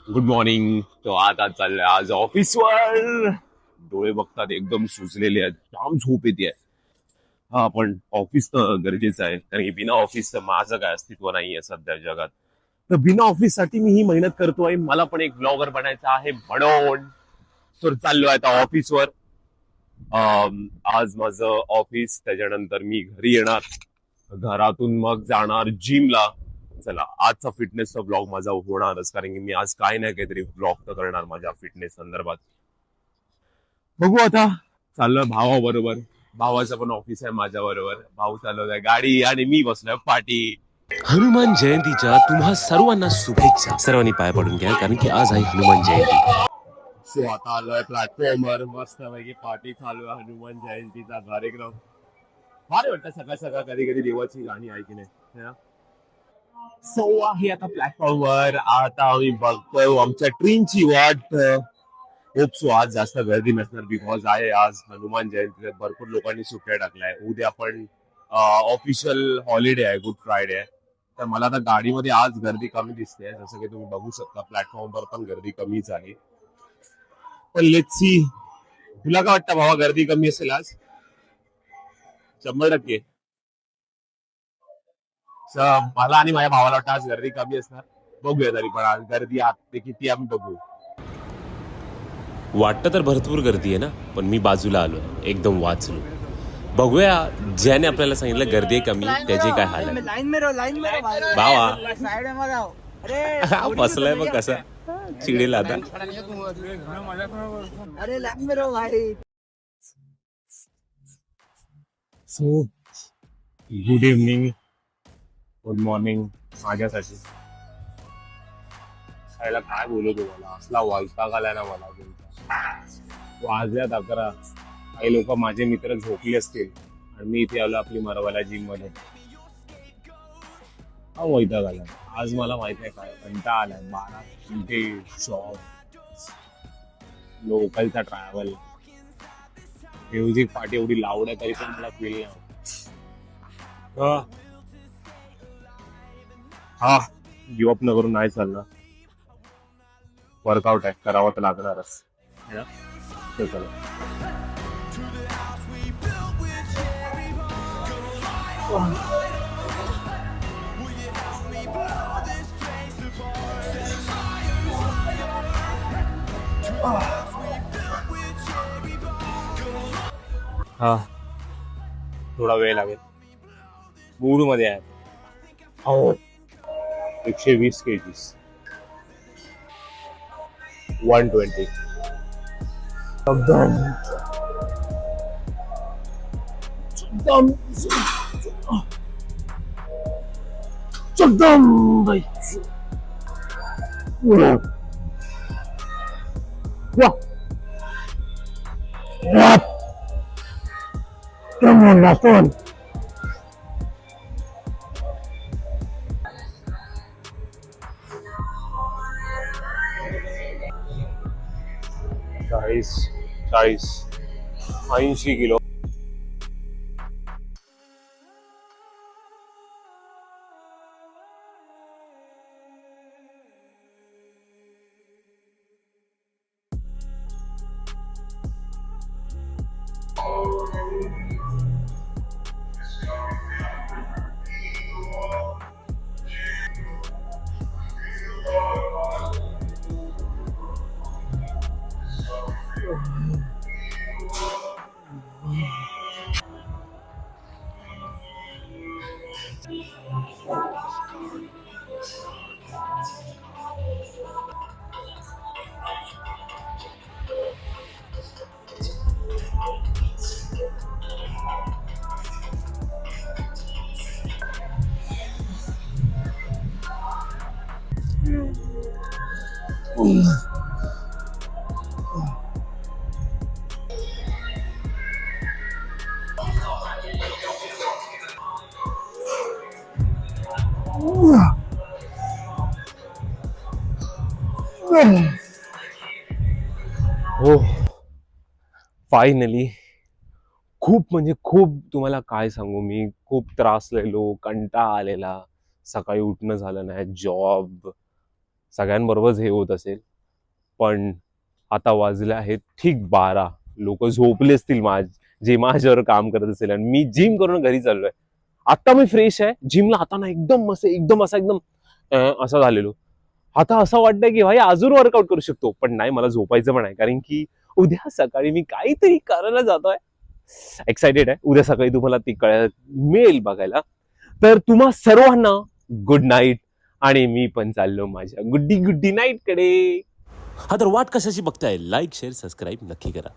Good morning. तो आता चाललंय आज ऑफिसवर. डोळे बघतात एकदम सुजलेले आहेत, जाम झोप येते. हा, पण ऑफिस तर गरजेचं आहे, कारण की बिना ऑफिसचं माझं काय अस्तित्व नाहीये सध्या जगात. तर बिना ऑफिस साठी मी ही मेहनत करतोय. मला पण एक ब्लॉगर बनायचं आहे म्हणून सर चाललोय आता ऑफिसवर. आज माझं ऑफिस, त्याच्यानंतर मी घरी येणार, घरातून मग जाणार जिमला. चला, आजचा फिटनेसचा ब्लॉग माझा होणारच, कारण की मी आज काय नाही काहीतरी ब्लॉग तर करणार माझ्या फिटनेस संदर्भात. बघू आता. चाललोय भावाबरोबर. भावाचं पण ऑफिस आहे माझ्या बरोबर. भाऊ चालवलाय गाडी आणि मी बसलोय पाठी. हनुमान जयंतीच्या तुम्हा सर्वांना शुभेच्छा. सर्वांनी पाय पडून घ्या, कारण की आज आहे हनुमान जयंती. सो आता आलोय प्लॅटफॉर्मवर, मस्त पैकी पाठी चालू आहे हनुमान जयंतीचा कार्यक्रम. भारी वाटतं सकाळ सकाळ कधी कधी देवाची गाणी ऐकणे है ना? सो आहे आता प्लॅटफॉर्मवर. आता आम्ही बघतोय आमच्या ट्रेनची वाट. होप सो आज जास्त गर्दी नसणार, बिकॉज आहे आज हनुमान जयंती. भरपूर लोकांनी सुट्ट्या टाकलाय. उद्या पण ऑफिशियल हॉलिडे आहे, गुड फ्रायडे आहे. तर मला आता गाडीमध्ये आज गर्दी कमी दिसते, जसं की तुम्ही बघू शकता प्लॅटफॉर्मवर पण गर्दी कमीच आहे. पण लेट्स सी. तुला काय वाटतं भावा, गर्दी कमी असेल आज? 100%. मला आणि माझ्या भावाला वाटतं आज गर्दी कमी असणार. बघूया तरी पण आज गर्दी आत ते किती आम्ही बघू. वाटतं तर भरपूर गर्दी आहे ना, पण मी बाजूला आलो, एकदम वाचलो. बघूया, ज्याने आपल्याला सांगितलं गर्दी आहे कमी, त्याचे काय हाल आहे. भावा हा बसलाय मग कसा चिडेल आता. So good evening, good morning माझ्यासाठी. खायला काय बोलू तुम्हाला, असला वैताग आलाय ना मला तुमचा. वाजल्यात 11. काही लोक माझे मित्र झोपले असतील आणि मी इथे आलो आपली मरवाला जिम मध्ये. हा वैताग आलाय आज. मला माहित आहे काय कंटाळा आलाय. 12 घंटे जॉब, लोकलचा ट्रॅव्हल, म्युझिक पार्टी एवढी लाऊड आहे तरी पण मला फील नाही होत. हा, गिव अप न करून नाही चालणार. वर्कआउट आहे, करावं तर लागणारच है ना? तर चला. हा, थोडा वेळ लागेल. मूड मध्ये आहे. हो, 120 kgs, 120. एकदम एकदम एकदम वा वा. 80 किलो. हो, फायनली. खूप म्हणजे खूप, तुम्हाला काय सांगू, मी खूप त्रासलेलो, कंटाळा आलेला. सकाळी उठणं झालं नाही, जॉब, सगळ्यांबरोबरच हे होत असेल. पण आता वाजले आहेत ठीक 12. लोक झोपले असतील जे माझ्यावर काम करत असेल आणि मी जिम करून घरी चाललोय. आता मी फ्रेश आहे. जिमला आता ना एकदम मस्त एकदम असा झालेलो. आता असं वाटतंय की भाई अजून वर्कआउट करू शकतो, पण नाही, मला झोपायचं पण आहे, कारण की उद्या सकाळी मी काहीतरी करायला जातोय. एक्साइटेड आहे. उद्या सकाळी तुम्हाला ती मिळेल बघायला. तर तुम्हा सर्वांना गुड नाईट. आणि मी पण चाललो माझ्या गुड्डी नाईट कडे. हा तर वाट कशाची बघताय, लाईक शेअर सबस्क्राईब नक्की करा.